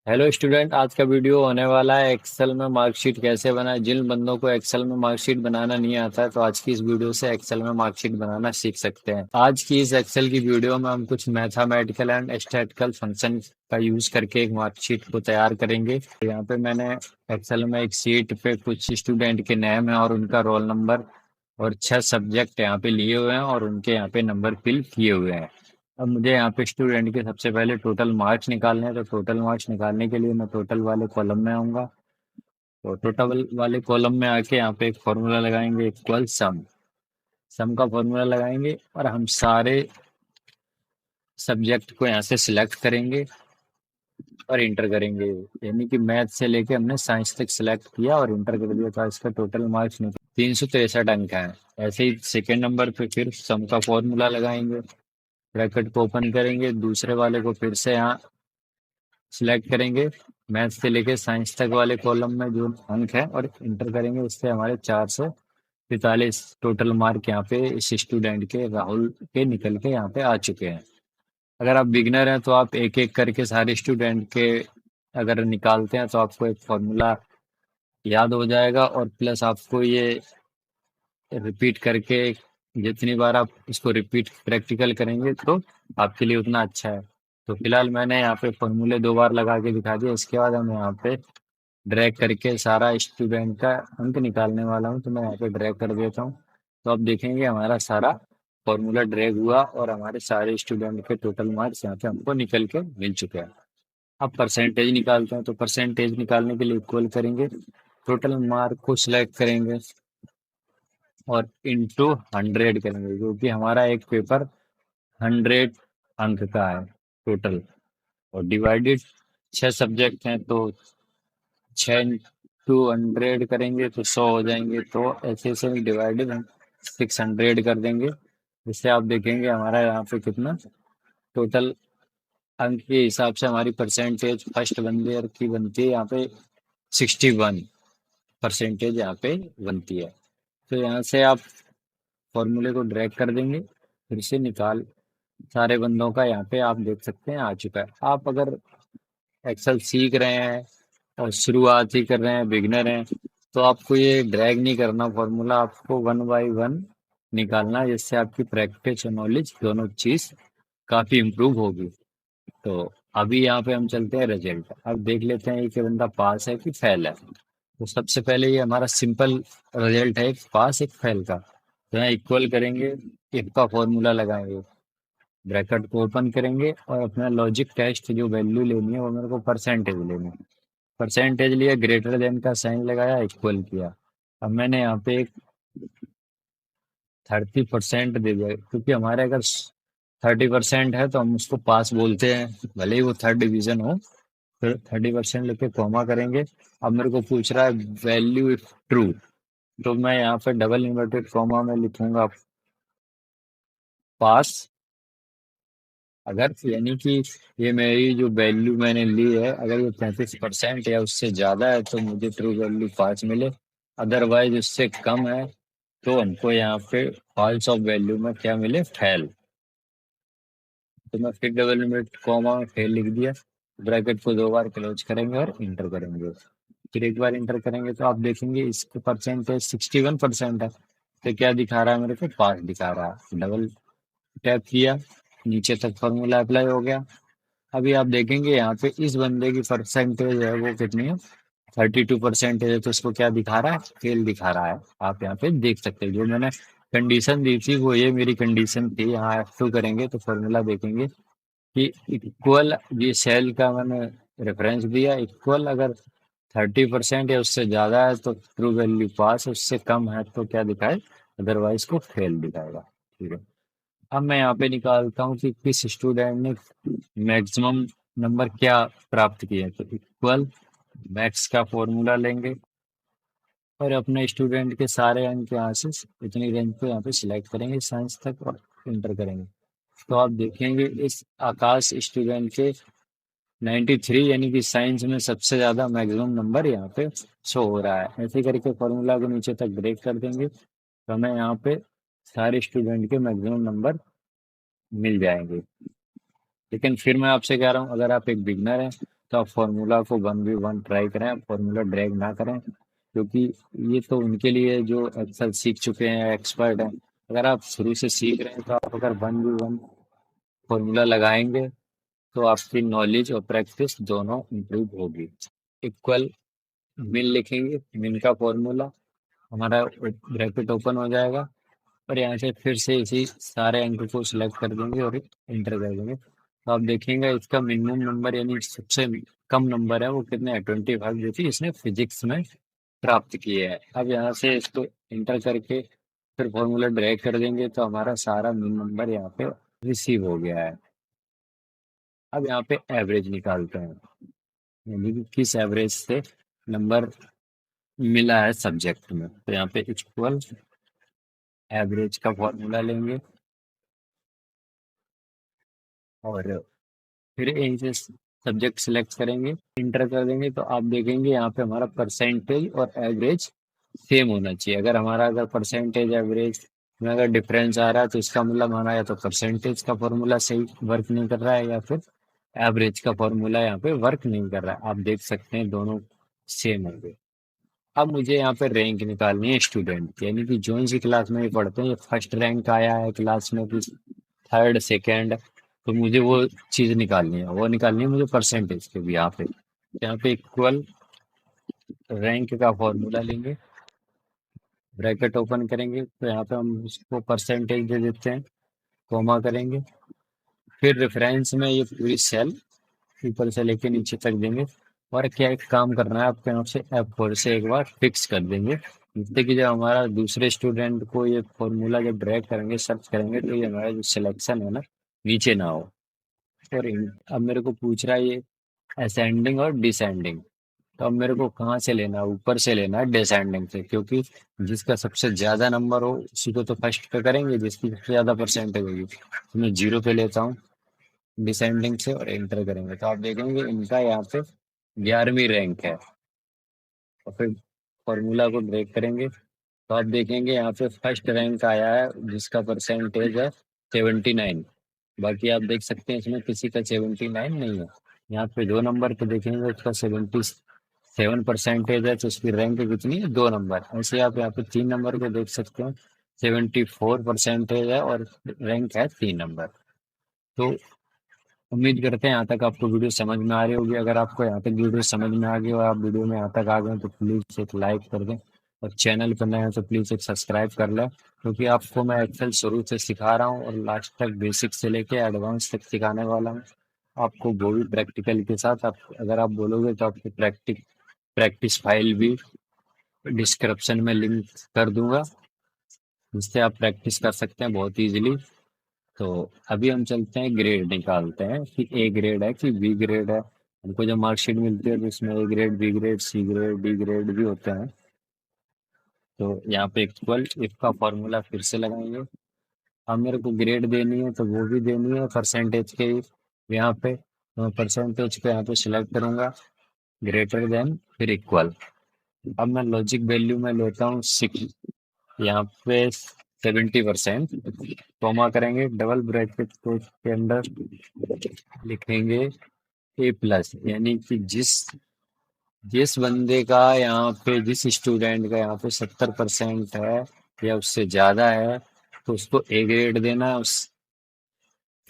Hello student, आज का video होने वाला है एक्सेल में मार्कशीट कैसे बनाए। जिन बंदों को एक्सेल में मार्कशीट बनाना नहीं आता है तो आज की इस वीडियो से एक्सेल में मार्कशीट बनाना सीख सकते हैं। आज की इस एक्सेल की वीडियो में हम कुछ मैथमेटिकल एंड स्टैटिस्टिकल फंक्शन का यूज करके एक मार्कशीट को तैयार करेंगे। यहाँ पे मैंने एक्सेल में एक शीट पे कुछ स्टूडेंट के नेम है और उनका रोल नंबर और 6 सब्जेक्ट यहाँ पे लिए हुए हैं और उनके यहाँ पे नंबर फिल किए हुए हैं। अब मुझे यहाँ पे स्टूडेंट के सबसे पहले टोटल मार्क्स निकालने हैं, तो टोटल मार्क्स निकालने के लिए मैं टोटल वाले कॉलम में आऊंगा। तो टोटल वाले कॉलम में आके यहाँ पे एक फॉर्मूला लगाएंगे, इक्वल सम। सम का फॉर्मूला लगाएंगे और हम सारे सब्जेक्ट को यहाँ से सिलेक्ट करेंगे और इंटर करेंगे। यानी कि मैथ से लेके हमने साइंस तक सिलेक्ट किया और इंटर कर दिया, तो इसका टोटल मार्क्स निकल 363 अंक है। ऐसे ही सेकेंड नंबर पे फिर सम का फॉर्मूला लगाएंगे, ब्रैकेट को ओपन करेंगे, दूसरे वाले को फिर से यहाँ सिलेक्ट करेंगे, मैथ से लेके साइंस तक वाले कॉलम में जो अंक है और इंटर करेंगे। इससे हमारे 445 टोटल मार्क यहाँ पे इस स्टूडेंट के, राहुल के, निकल के यहाँ पे आ चुके हैं। अगर आप बिगनर हैं तो आप एक एक करके सारे स्टूडेंट के अगर निकालते हैं तो आपको एक फॉर्मूला याद हो जाएगा और प्लस आपको ये रिपीट करके जितनी बार आप इसको रिपीट प्रैक्टिकल करेंगे तो आपके लिए उतना अच्छा है। तो फिलहाल मैंने यहाँ पे फॉर्मूले 2 बार लगा के दिखा दिया। इसके बाद हम यहाँ पे ड्रैग करके सारा स्टूडेंट का अंक निकालने वाला हूँ, तो मैं यहाँ पे ड्रैग कर देता हूँ। तो आप देखेंगे हमारा सारा फॉर्मूला ड्रैग हुआ और हमारे सारे स्टूडेंट के टोटल मार्क्स यहाँ पे हमको निकल के मिल चुके हैं। अब परसेंटेज निकालते हैं, तो परसेंटेज निकालने के लिए इक्वल करेंगे, टोटल मार्क को सिलेक्ट करेंगे और इंटू 100 करेंगे, क्योंकि हमारा एक पेपर 100 अंक का है टोटल। और डिवाइडेड 6 सब्जेक्ट हैं तो 6 इंटू 100 करेंगे तो 100 हो जाएंगे। तो ऐसे ऐसे डिवाइडेड हम 600 कर देंगे, जिससे आप देखेंगे हमारा यहाँ पे कितना टोटल अंक के हिसाब से हमारी परसेंटेज फर्स्ट बंदे की बनती है यहाँ पे 61% यहाँ पे बनती है। तो यहाँ से आप फॉर्मूले को ड्रैग कर देंगे, फिर से निकाल सारे बंदों का यहाँ पे आप देख सकते हैं आ चुका है। आप अगर एक्सेल सीख रहे हैं और शुरुआत ही कर रहे हैं, बिगनर हैं, तो आपको ये ड्रैग नहीं करना फॉर्मूला, आपको वन बाय वन निकालना है, जिससे आपकी प्रैक्टिस और नॉलेज दोनों चीज काफी इम्प्रूव होगी। तो अभी यहाँ पे हम चलते हैं रिजल्ट। अब देख लेते हैं कि बंदा पास है कि फेल है। तो सबसे पहले ये हमारा सिंपल रिजल्ट है, एक पास एक फेल का। तो यहाँ इक्वल करेंगे, इफ का फॉर्मूला लगाएंगे, ब्रैकेट को ओपन करेंगे और अपना लॉजिक टेस्ट जो वैल्यू लेनी है वो मेरे को परसेंटेज लेनी है। परसेंटेज लिया, ग्रेटर देन का साइन लगाया, इक्वल किया। अब मैंने यहाँ पे एक 30% दे दिया, क्योंकि हमारे अगर 30% है तो हम उसको पास बोलते हैं, भले ही वो थर्ड डिवीजन हो। फिर 30% लेके कॉमा करेंगे। अब मेरे को पूछ रहा है वैल्यू इफ ट्रू, तो मैं यहाँ पे डबल इन्वर्टेड कॉमा में लिखूंगा पास। अगर यानी कि ये मेरी जो वैल्यू मैंने ली है, अगर ये 35% या उससे ज्यादा है तो मुझे ट्रू वैल्यू 5 मिले, अदरवाइज उससे कम है तो हमको यहाँ पे फॉल्स ऑफ वैल्यू में क्या मिले, फेल। तो मैं फिर डबल इन्वर्टेड कॉमा में फेल लिख दिया। ब्रैकेट को 2 बार क्लोज करेंगे और इंटर करेंगे। फिर एक बार इंटर करेंगे तो आप देखेंगे इसके परसेंटेज 61% है। तो क्या दिखा रहा है मेरे को, पास दिखा रहा है। डबल टैप किया, नीचे तक फॉर्मूला अप्लाई हो गया। अभी आप देखेंगे यहाँ पे इस बंदे की परसेंटेज है वो कितनी है, 32% है। तो इसको क्या दिखा रहा है, फेल दिखा रहा है। आप यहाँ पे देख सकते हैं जो मैंने कंडीशन दी थी वो ये मेरी कंडीशन थी। यहाँ F2 करेंगे तो फॉर्मूला देखेंगे कि इक्वल, ये सेल का मैंने रेफरेंस दिया, इक्वल अगर 30% या उससे ज्यादा है तो ट्रू वैल्यू पास, उससे कम है तो क्या दिखाए, अदरवाइज को फेल दिखाएगा। ठीक है। अब मैं यहाँ पे निकालता हूँ कि किस स्टूडेंट ने मैक्सिमम नंबर क्या प्राप्त किए। तो इक्वल मैक्स का फॉर्मूला लेंगे और अपने स्टूडेंट के सारे अंक यहाँ से इतनी रेंज को यहाँ पे सिलेक्ट करेंगे साइंस तक और इंटर करेंगे। तो आप देखेंगे इस आकाश स्टूडेंट के 93, यानी कि साइंस में सबसे ज्यादा मैक्सिमम नंबर यहाँ पे शो हो रहा है। ऐसे करके फॉर्मूला को नीचे तक ब्रेक कर देंगे तो हमें यहाँ पे सारे स्टूडेंट के मैक्सिमम नंबर मिल जाएंगे। लेकिन फिर मैं आपसे कह रहा हूँ, अगर आप एक बिगनर हैं तो आप फॉर्मूला को 1v1 ट्राई करें, आप फॉर्मूला ड्रैग ना करें, क्योंकि ये तो उनके लिए जो एक्सेल सीख चुके हैं, एक्सपर्ट हैं। अगर आप शुरू से सीख रहे हैं तो आप अगर 1v1 फॉर्मूला लगाएंगे तो आपकी नॉलेज और प्रैक्टिस दोनों इम्प्रूव होगी। इक्वल मिन लिखेंगे, मिन का फॉर्मूला हमारा ब्रैकेट ओपन हो जाएगा, और यहाँ से फिर से इसी सारे अंक को सिलेक्ट कर देंगे और एंटर कर देंगे। तो आप देखेंगे इसका मिनिमम नंबर यानी सबसे कम नंबर है वो कितने है, 25, जो कि इसने फिजिक्स में प्राप्त किए है। अब यहाँ से इसको एंटर करके फिर फॉर्मूला ड्रैग कर देंगे तो हमारा सारा मिन नंबर यहाँ पे रिसीव हो गया है। अब यहाँ पे एवरेज निकालते हैं, यानी कि किस एवरेज से नंबर मिला है सब्जेक्ट में। तो यहाँ पे इक्वल एवरेज का फॉर्मूला लेंगे और फिर यहीं से सब्जेक्ट सिलेक्ट करेंगे, इंटर कर देंगे। तो आप देखेंगे यहाँ पे हमारा परसेंटेज और एवरेज सेम होना चाहिए। अगर परसेंटेज एवरेज में अगर डिफरेंस आ रहा है तो इसका मतलब हमारा या तो परसेंटेज का फॉर्मूला सही वर्क नहीं कर रहा है, या फिर एवरेज का फॉर्मूला यहाँ पे वर्क नहीं कर रहा है। आप देख सकते हैं दोनों सेम होंगे। अब मुझे यहाँ पे रैंक निकालनी है स्टूडेंट, यानी कि जो सी क्लास में ये पढ़ते हैं, ये फर्स्ट रैंक आया है क्लास में कि थर्ड सेकेंड, तो मुझे वो चीज़ निकालनी है, वो निकालनी है मुझे परसेंटेज के भी। यहाँ पे इक्वल रैंक का फॉर्मूला लेंगे, ब्रैकेट ओपन करेंगे, तो यहाँ पे हम उसको परसेंटेज दे देते हैं, कॉमा करेंगे, फिर रेफरेंस में ये पूरी सेल ऊपर से लेके नीचे तक देंगे। और क्या एक काम करना है आपको, यहाँ से F4 से एक बार फिक्स कर देंगे, जिससे कि जब हमारा दूसरे स्टूडेंट को ये फॉर्मूला जब ड्रैग करेंगे, सर्च करेंगे, तो ये हमारा जो सिलेक्शन है ना, नीचे ना हो। और अब मेरे को पूछ रहा है ये असेंडिंग और डिसेंडिंग, तो अब मेरे को कहाँ से लेना है, ऊपर से लेना है डिसेंडिंग से, क्योंकि जिसका सबसे ज्यादा नंबर हो उसी को तो फर्स्ट पे करेंगे, जिसकी सबसे ज्यादा परसेंटेज होगी। तो मैं 0 पे लेता हूँ डिसेंडिंग से और एंटर करेंगे, तो आप देखेंगे इनका यहाँ पे 11वीं रैंक है। और फिर फॉर्मूला को ड्रैग करेंगे तो आप देखेंगे यहाँ पे फर्स्ट रैंक आया है जिसका परसेंटेज है 79। बाकी आप देख सकते हैं इसमें किसी का 79 नहीं है। यहाँ पे 2 नंबर पे देखेंगे उसका 77 परसेंटेज है, तो उसकी रैंक कितनी है, 2 नंबर। ऐसे आप यहाँ पे 3 नंबर को देख सकते हैं, 74 परसेंटेज है और रैंक है 3 नंबर। तो उम्मीद करते हैं यहाँ तक आपको वीडियो समझ में आ रही होगी। अगर आपको यहाँ तक वीडियो समझ में आ गई और आप वीडियो में यहाँ तक आ गए तो प्लीज़ एक लाइक कर दें, और चैनल पर नए हैं तो प्लीज़ एक सब्सक्राइब कर लें, क्योंकि आपको मैं एक्सेल शुरू से सिखा रहा हूँ और लास्ट तक बेसिक से लेके एडवांस तक सिखाने वाला हूँ आपको, वो भी प्रैक्टिकल के साथ। आप अगर आप बोलोगे तो आपकी प्रैक्टिस फाइल भी डिस्क्रिप्शन में लिंक कर दूंगा, जिससे आप प्रैक्टिस कर सकते हैं बहुत ईजिली। तो अभी हम चलते हैं, ग्रेड निकालते हैं कि ए ग्रेड है कि बी ग्रेड है। हमको जब मार्कशीट मिलती है तो इसमें A grade, B grade, C grade, D grade भी होते हैं। तो यहाँ पे इक्वल इफ का फॉर्मूला फिर से लगाएंगे। अब मेरे को ग्रेड देनी है तो वो भी देनी है परसेंटेज के यहाँ पे, तो मैं परसेंटेज पे यहाँ पे सिलेक्ट करूंगा, ग्रेटर देन फिर इक्वल। अब मैं लॉजिक वैल्यू में लेता हूँ 6, यहाँ पे 70%, कॉमा करेंगे, डबल ब्रैकेट के अंदर लिखेंगे ए प्लस, यानी कि जिस जिस बंदे का यहाँ पे, जिस स्टूडेंट का यहाँ पे 70% है या उससे ज्यादा है, तो उसको ए ग्रेड देना है। उस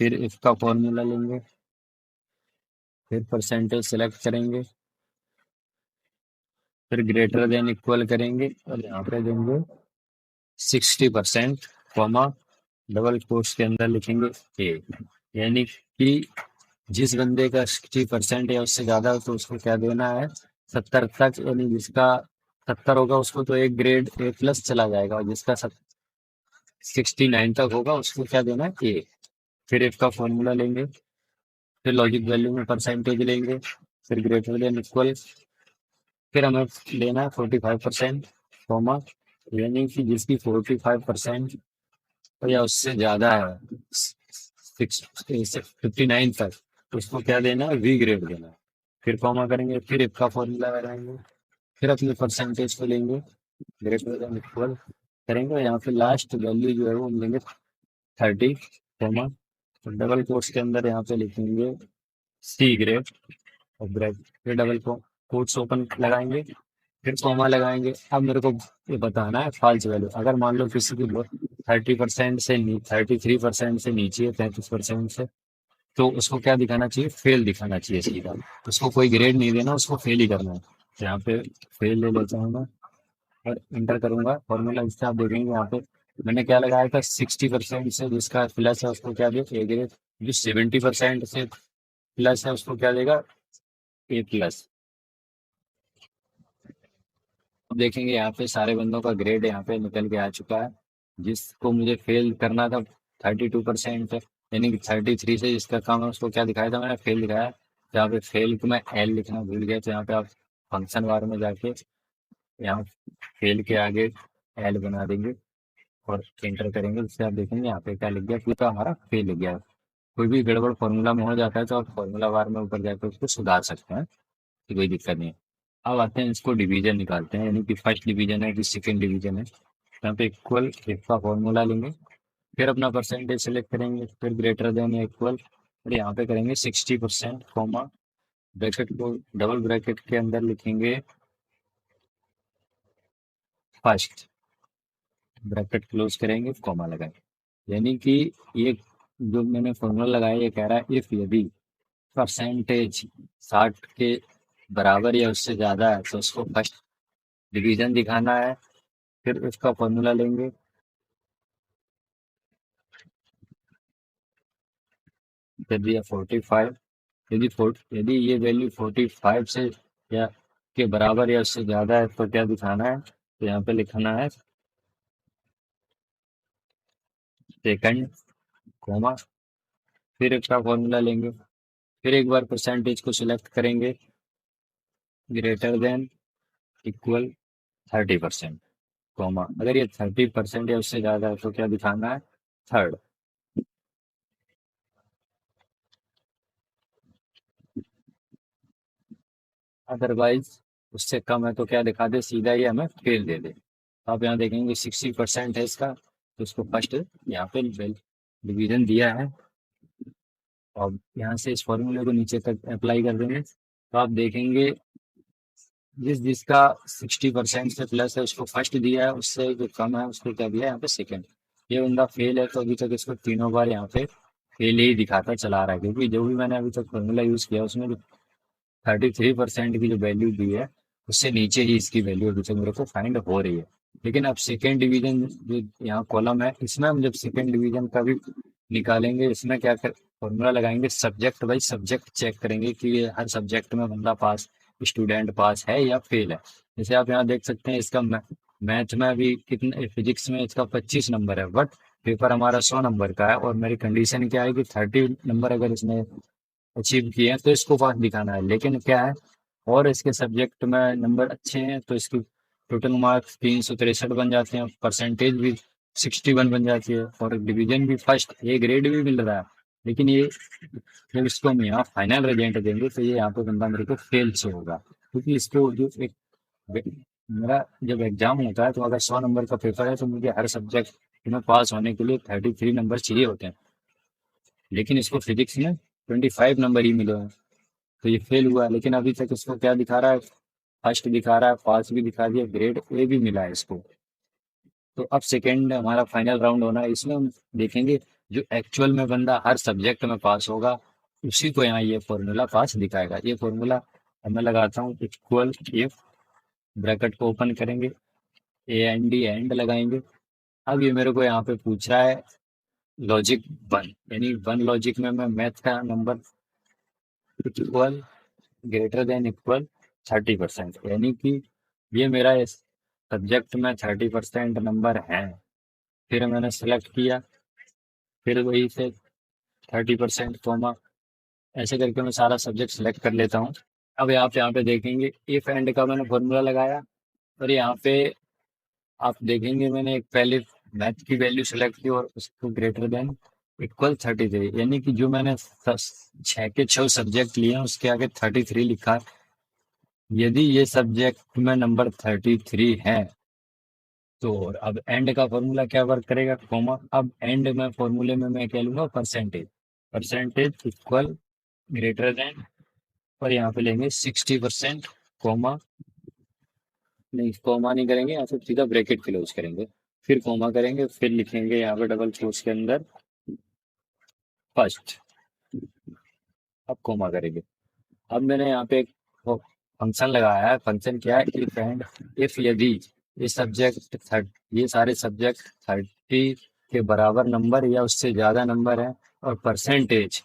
फिर इसका फॉर्मूला लेंगे, फिर परसेंटेज सेलेक्ट करेंगे, फिर ग्रेटर देन इक्वल करेंगे और यहाँ पे देंगे 60%, कॉमा, डबल कोट्स के अंदर लिखेंगे ए, यानी कि जिस बंदे का 60% या उससे ज्यादा हो तो उसको क्या देना है, 70 तक, यानी जिसका 70 होगा उसको तो एक ग्रेड ए प्लस चला जाएगा, और जिसका 69 तक होगा उसको क्या देना है, ए। फिर इसका फॉर्मूला लेंगे, फिर लॉजिक वैल्यू में परसेंटेज लेंगे, फिर ग्रेटर देन इक्वल, फिर हमें लेना है 45%, कॉमा, यानी कि जिसकी 45% या उससे ज्यादा है 59 तक, उसको क्या देना है, वी ग्रेड देना है। फिर कॉमा करेंगे, फिर इसका फॉर्मूला लगाएंगे, फिर अपने परसेंटेज को लेंगे, ग्रेटर देन इक्वल करेंगे, और यहाँ पे लास्ट वैल्यू जो है वो हम लेंगे 30, कॉमा, तो डबल कोट्स के अंदर यहाँ पे लिखेंगे सी ग्रेड, और ब्रैकेट डबल कोट्स ओपन लगाएंगे, फिर कॉमा लगाएंगे। अब मेरे को ये बताना है फॉल्स वैल्यू। अगर मान लो किसी की 30% से 33% से नीचे है, 33% से, तो उसको क्या दिखाना चाहिए? फेल दिखाना चाहिए सीधा। उसको कोई ग्रेड नहीं देना, उसको फेल ही करना है। तो यहाँ पे फेल ले लेता हूँ मैं और इंटर करूंगा फॉर्मूला। इससे आप देखेंगे यहाँ पे मैंने क्या लगाया था, 60% से जिसका प्लस है उसको क्या दिया? A grade. जो 70% से प्लस है उसको क्या देगा? ए प्लस। अब देखेंगे यहाँ पे सारे बंदों का ग्रेड यहाँ पे निकल के आ चुका है। जिसको मुझे फेल करना था 32% यानी कि 33 से जिसका काम है उसको क्या दिखाया था मैंने? फेल दिखाया। तो यहाँ पे फेल को मैं एल लिखना भूल गया, तो यहाँ पे आप फंक्शन बार में जाके यहाँ फेल के आगे एल बना देंगे और एंटर करेंगे। जिससे आप देखेंगे यहाँ पे क्या लिख गया? पूरा हमारा फेल लिख गया। कोई भी गड़बड़ फॉर्मूला में हो जाता है तो आप फॉर्मूला बार में ऊपर जाकर उसको सुधार सकते हैं, तो कोई दिक्कत नहीं है। अब आते हैं इसको डिवीजन निकालते हैं, यानी कि फर्स्ट डिवीजन है कि सेकंड डिवीजन है। यहाँ पे इक्वल इफ का फॉर्मूला लेंगे, फिर अपना परसेंटेज सेलेक्ट करेंगे, फिर ग्रेटर देन या इक्वल, और यहाँ पे करेंगे 60% कॉमा, ब्रैकेट को डबल ब्रैकेट के अंदर लिखेंगे फर्स्ट, ब्रैकेट क्लोज करेंगे, कॉमा लगाएंगे। यानी कि ये जो मैंने फॉर्मूला लगाया ये कह रहा है इफ यदि परसेंटेज 60 के बराबर या उससे ज्यादा है तो उसको फर्स्ट डिवीजन दिखाना है। फिर उसका फॉर्मूला लेंगे, फिर दिया 45। यदि ये वैल्यू 45 से या के बराबर या उससे ज्यादा है तो क्या दिखाना है? तो यहाँ पे लिखना है सेकंड, कॉमा, फिर इसका फॉर्मूला लेंगे, फिर एक बार परसेंटेज को सिलेक्ट करेंगे, ग्रेटर देन इक्वल 30%, कॉमा, अगर ये 30% या उससे ज्यादा है तो क्या दिखाना है? थर्ड। अदरवाइज उससे कम है तो क्या दिखा दे? सीधा ही हमें फेल दे दे। आप यहाँ देखेंगे 60% है इसका, तो उसको फर्स्ट यहाँ पे डिवीजन दिया है। और यहाँ से इस फॉर्मूले को नीचे तक अप्लाई कर देंगे, तो आप देखेंगे जिसका 60% से प्लस है उसको फर्स्ट दिया है, उससे जो कम है उसको क्या दिया है यहाँ पे? सेकंड। ये बंदा फेल है तो अभी तक इसको तीनों बार यहाँ पे फेल ही दिखाता चला रहा है, क्योंकि जो भी मैंने अभी तक फॉर्मूला यूज किया उसमें जो 33% की जो वैल्यू दी है उससे नीचे ही इसकी वैल्यू अभी तक मेरे को फाइंड हो रही है। लेकिन अब सेकेंड डिवीजन जो यहाँ कॉलम है इसमें हम जब सेकेंड डिवीजन का भी निकालेंगे, इसमें क्या कर फॉर्मूला लगाएंगे? सब्जेक्ट वाइज सब्जेक्ट चेक करेंगे कि ये हर सब्जेक्ट में बंदा पास, स्टूडेंट पास है या फेल है। जैसे आप यहाँ देख सकते हैं इसका मैथ में अभी कितने, फिजिक्स में इसका 25 नंबर है, बट पेपर हमारा 100 नंबर का है और मेरी कंडीशन क्या है कि 30 नंबर अगर इसने अचीव किए हैं तो इसको पास दिखाना है। लेकिन क्या है, और इसके सब्जेक्ट में नंबर अच्छे हैं तो इसकी टोटल मार्क्स 363 बन जाते हैं, परसेंटेज भी 61 बन जाती है और डिवीजन भी फर्स्ट, ए ग्रेड भी मिल रहा है। लेकिन ये जब इसको हम यहाँ फाइनल रिजल्ट देंगे तो ये यहाँ पे बंदा मेरे को फेल से होगा, क्योंकि इसको जो एक मेरा जब एग्जाम होता है तो अगर 100 नंबर का पेपर है तो मुझे हर सब्जेक्ट में पास होने के लिए 33 नंबर चाहिए होते हैं, लेकिन इसको फिजिक्स में 25 नंबर ही मिले हैं, तो ये फेल हुआ। लेकिन अभी तक इसको क्या दिखा रहा है? फर्स्ट दिखा रहा है, पास भी दिखा दिया, ग्रेड ए भी मिला है इसको। तो अब सेकेंड हमारा फाइनल राउंड होना है, इसमें हम देखेंगे जो एक्चुअल में बंदा हर सब्जेक्ट में पास होगा उसी को यहाँ ये फॉर्मूला पास दिखाएगा। ये फॉर्मूला अब मैं लगाता हूँ, इक्वल इफ, ब्रैकेट को ओपन करेंगे, ए एन डी एंड लगाएंगे। अब ये मेरे को यहाँ पे पूछ रहा है लॉजिक वन, यानी वन लॉजिक में मैं मैथ का number equal greater than equal 30%, यानी कि ये मेरा इस सब्जेक्ट में 30% नंबर है। फिर मैंने सेलेक्ट किया, फिर वही से 30% कॉमा, ऐसे करके मैं सारा सब्जेक्ट सेलेक्ट कर लेता हूँ। अब यहाँ पे देखेंगे इफ एंड का मैंने फॉर्मूला लगाया, और यहाँ पे आप देखेंगे मैंने एक पहले मैथ की वैल्यू सेलेक्ट की और उसको ग्रेटर देन इक्वल 33, यानी कि जो मैंने 6 के 6 सब्जेक्ट लिए हैं उसके आगे 33 लिखा है। यदि ये सब्जेक्ट में नंबर 33 है तो अब एंड का फॉर्मूला क्या वर्क करेगा? कॉमा। अब एंड में फॉर्मूले में मैं क्या लूंगा? Percentage, percentage equal greater than और यहाँ पे लेंगे 60%, कॉमा, नहीं कॉमा नहीं करेंगे, यहाँ से सीधा ब्रैकेट क्लोज करेंगे, फिर कॉमा करेंगे, फिर लिखेंगे यहाँ पे डबल कोट्स के अंदर फर्स्ट, अब कॉमा करेंगे। अब मैंने यहाँ पे एक फंक्शन लगाया है। फंक्शन क्या है? इफ एंड इफ, यदि ये सब्जेक्ट ये सारे सब्जेक्ट 30 के बराबर नंबर या उससे ज्यादा नंबर है, और परसेंटेज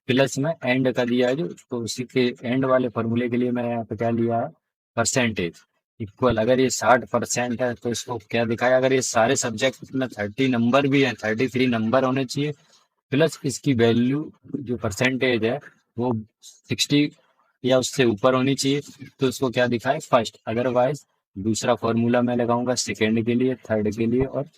प्लस में एंड का दिया है जो, तो उसी के एंड वाले फॉर्मूले के लिए मैंने यहाँ पे क्या लिया है? परसेंटेज इक्वल, अगर ये 60% है तो इसको क्या दिखाया? अगर ये सारे सब्जेक्ट में 30 नंबर भी है, 33 नंबर होने चाहिए, प्लस इसकी वैल्यू जो परसेंटेज है वो 60 या उससे ऊपर होनी चाहिए, तो इसको क्या दिखाए? फर्स्ट। अदरवाइज दूसरा फॉर्मूला मैं लगाऊंगा सेकेंड के लिए, थर्ड के लिए, और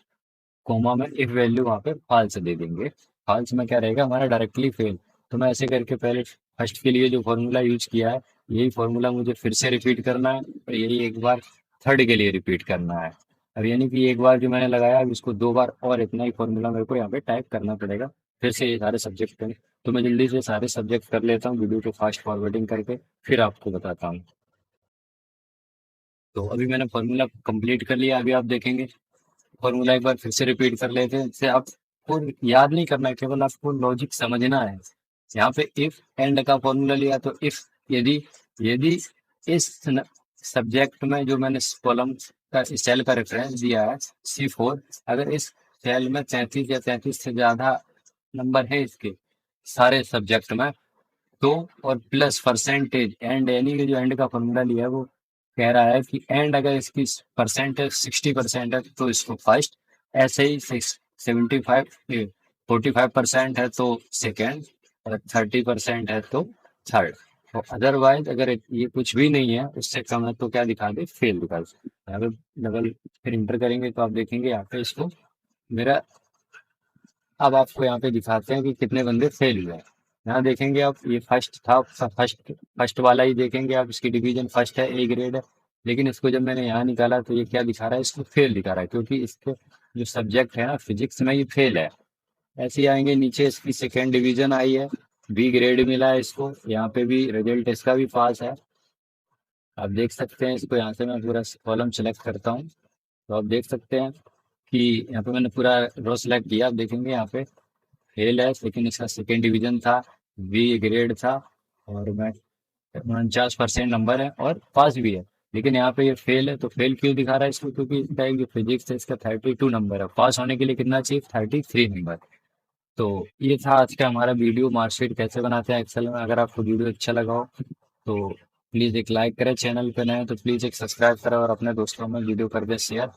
कोमा में इफ वैल्यू वहां पे फॉल्स दे देंगे। फॉल्स में क्या रहेगा? हमारा डायरेक्टली फेल। तो मैं ऐसे करके पहले फर्स्ट के लिए जो फॉर्मूला यूज किया है, यही फॉर्मूला मुझे फिर से रिपीट करना है, और यही एक बार थर्ड के लिए रिपीट करना है। अब यानी कि एक बार जो मैंने लगाया, अब इसको दो बार और इतना ही फॉर्मूला मेरे को यहाँ पे टाइप करना पड़ेगा, फिर से ये सारे सब्जेक्ट करें। तो मैं जल्दी से सारे सब्जेक्ट कर लेता हूँ वीडियो को फास्ट फॉरवर्डिंग करके, फिर आपको बताता हूँ। तो अभी मैंने फॉर्मूला कंप्लीट कर लिया। अभी आप देखेंगे फॉर्मूला एक बार फिर से रिपीट कर लेते हैं। इससे आपको याद नहीं करना है, केवल आपको लॉजिक समझना है। यहाँ पे इफ एंड का फॉर्मूला लिया, तो इफ, यदि, यदि इस सब्जेक्ट में जो मैंने कॉलम का सेल का रेफरेंस दिया है C4, अगर इस सेल में 33 या 33 से ज्यादा नंबर है इसके सारे सब्जेक्ट में, तो, और प्लस परसेंटेज एंड, यानी कि जो एंड का फॉर्मूला लिया है वो कह रहा है कि एंड अगर इसकी परसेंटेज 60% है तो इसको फर्स्ट, ऐसे ही 75 45% है तो सेकेंड, और 30% है तो थर्ड। और अदरवाइज अगर ये कुछ भी नहीं है, उससे कम है, तो क्या दिखा दे? फेल दिखा दे। अगर डबल फिर इंटर करेंगे तो आप देखेंगे यहाँ पे इसको मेरा, अब आपको यहाँ पे दिखाते हैं कि कितने बंदे फेल हुए हैं। यहाँ देखेंगे आप, ये फर्स्ट था, फर्स्ट फर्स्ट वाला ही देखेंगे आप, इसकी डिवीजन फर्स्ट है, ए ग्रेड है। लेकिन इसको जब मैंने यहाँ निकाला तो ये क्या दिखा रहा है? इसको फेल दिखा रहा है, क्योंकि इसके जो सब्जेक्ट है ना फिजिक्स में, ये फेल है। ऐसे ही आएंगे नीचे, इसकी सेकेंड डिवीजन आई है, बी ग्रेड मिला है इसको, यहाँ पे भी रिजल्ट इसका भी पास है। आप देख सकते हैं इसको, यहाँ से मैं पूरा कॉलम सेलेक्ट करता हूँ, तो आप देख सकते हैं कि यहाँ पे मैंने पूरा रो सेलेक्ट किया। आप देखेंगे यहाँ पे फेल है, लेकिन इसका सेकेंड डिवीजन था, बी ग्रेड था, और मैं 49% नंबर है, और पास भी है। लेकिन यहाँ पे ये फेल है, तो फेल क्यों दिखा रहा है इसको? क्योंकि इसका एक जो फिजिक्स है इसका 32 नंबर है, पास होने के लिए कितना चाहिए? 33 नंबर। तो ये था आज का हमारा वीडियो, मार्कशीट कैसे बनाते हैं एक्सेल में। अगर आपको वीडियो अच्छा लगा हो तो प्लीज़ एक लाइक करें, चैनल पे नए हैं तो प्लीज़ एक सब्सक्राइब करें, और अपने दोस्तों में वीडियो कर दें शेयर।